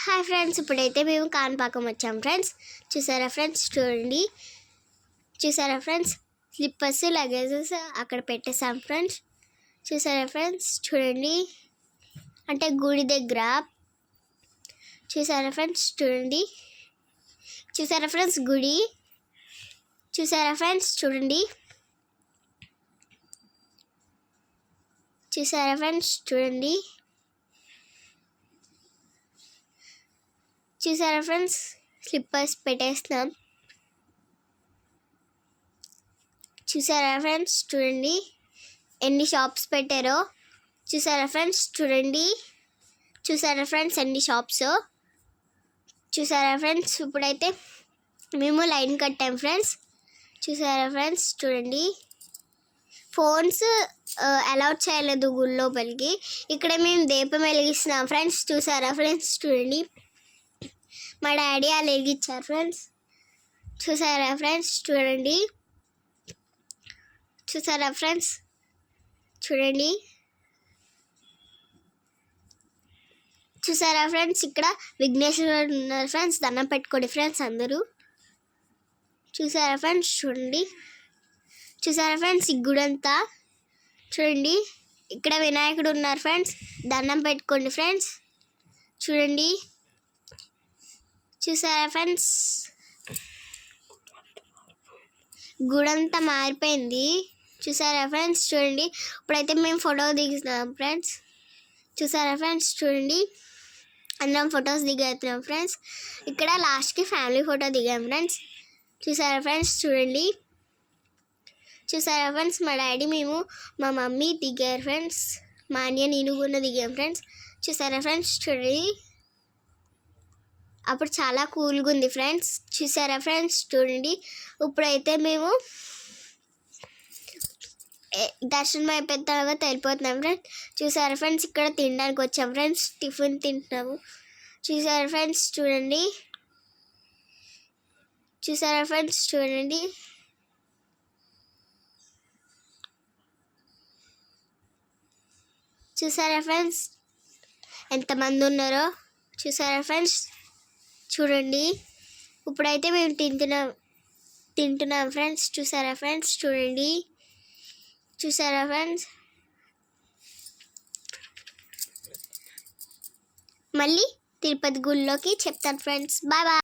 Hi friends, ఇప్పుడైతే మేము కాణిపాకం వచ్చాం ఫ్రెండ్స్. చూసారా ఫ్రెండ్స్, చూడండి. చూసారా ఫ్రెండ్స్, స్లిప్పర్స్ లగేజెస్ అక్కడ పెట్టేసాం ఫ్రెండ్స్. చూసారా ఫ్రెండ్స్, చూడండి. అంటే గుడి దగ్గర. చూసారా ఫ్రెండ్స్, చూడండి. చూసారా ఫ్రెండ్స్, గుడి. చూసారా ఫ్రెండ్స్, చూడండి. చూసారా ఫ్రెండ్స్, చూడండి. చూసారా ఫ్రెండ్స్, స్లిప్పర్స్ పెట్టేస్తున్నాం. చూసారా ఫ్రెండ్స్, చూడండి ఎన్ని షాప్స్ పెట్టారో. చూసారా ఫ్రెండ్స్, చూడండి. చూసారా ఫ్రెండ్స్, ఎన్ని షాప్స్. చూసారా ఫ్రెండ్స్, ఇప్పుడైతే మేము లైన్ కట్టాం ఫ్రెండ్స్. చూసారా ఫ్రెండ్స్, చూడండి. ఫోన్స్ అలౌట్ చేయలేదు గుడి లోపలికి. ఇక్కడ మేము దీపం వెలిగిస్తున్నాం ఫ్రెండ్స్. చూసారా ఫ్రెండ్స్, చూడండి. మా డాడీ అలా వెలిగించారు ఫ్రెండ్స్. చూసారా ఫ్రెండ్స్, చూడండి. చూసారా ఫ్రెండ్స్, చూడండి. చూసారా ఫ్రెండ్స్, ఇక్కడ విఘ్నేశ్వరుడు ఉన్నారు ఫ్రెండ్స్. దండం పెట్టుకోండి ఫ్రెండ్స్ అందరూ. చూసారా ఫ్రెండ్స్, చూడండి. చూసారా ఫ్రెండ్స్, ఈ గుడంతా చూడండి. ఇక్కడ వినాయకుడు ఉన్నారు ఫ్రెండ్స్. దండం పెట్టుకోండి ఫ్రెండ్స్. చూడండి. చూసారా ఫ్రెండ్స్, గుడంతా మారిపోయింది. చూసారా ఫ్రెండ్స్, చూడండి. ఇప్పుడైతే మేము ఫోటో దిగుతున్నాం ఫ్రెండ్స్. చూసారా ఫ్రెండ్స్, చూడండి. అందరం ఫొటోస్ దిగేస్తున్నాం ఫ్రెండ్స్. ఇక్కడ లాస్ట్కి ఫ్యామిలీ ఫోటో దిగాం ఫ్రెండ్స్. చూసారా ఫ్రెండ్స్, చూడండి. చూసారా ఫ్రెండ్స్, మా డాడీ మేము మా మమ్మీ దిగారు ఫ్రెండ్స్. మా అన్నయ్య నేను కూడా దిగాం ఫ్రెండ్స్. చూసారా ఫ్రెండ్స్, చూడండి. అప్పుడు చాలా కూల్గా ఉంది ఫ్రెండ్స్. చూసారా ఫ్రెండ్స్, చూడండి. ఇప్పుడైతే మేము దర్శనం అయిపోయిన తర్వాత వెళ్ళిపోతున్నాం ఫ్రెండ్స్. చూసారా ఫ్రెండ్స్, ఇక్కడ తినడానికి వచ్చాం ఫ్రెండ్స్. టిఫిన్ తింటున్నాము. చూసారా ఫ్రెండ్స్, చూడండి. చూసారా ఫ్రెండ్స్, చూడండి. చూసారా ఫ్రెండ్స్, ఎంతమంది ఉన్నారో. చూసారా ఫ్రెండ్స్, చూడండి. ఇప్పుడైతే మేము తింటున్నాం ఫ్రెండ్స్. చూసారా ఫ్రెండ్స్, చూడండి. చూసారా ఫ్రెండ్స్, మళ్ళీ తిరుపతి గుడిలోకి చెప్తాను ఫ్రెండ్స్. Bye bye.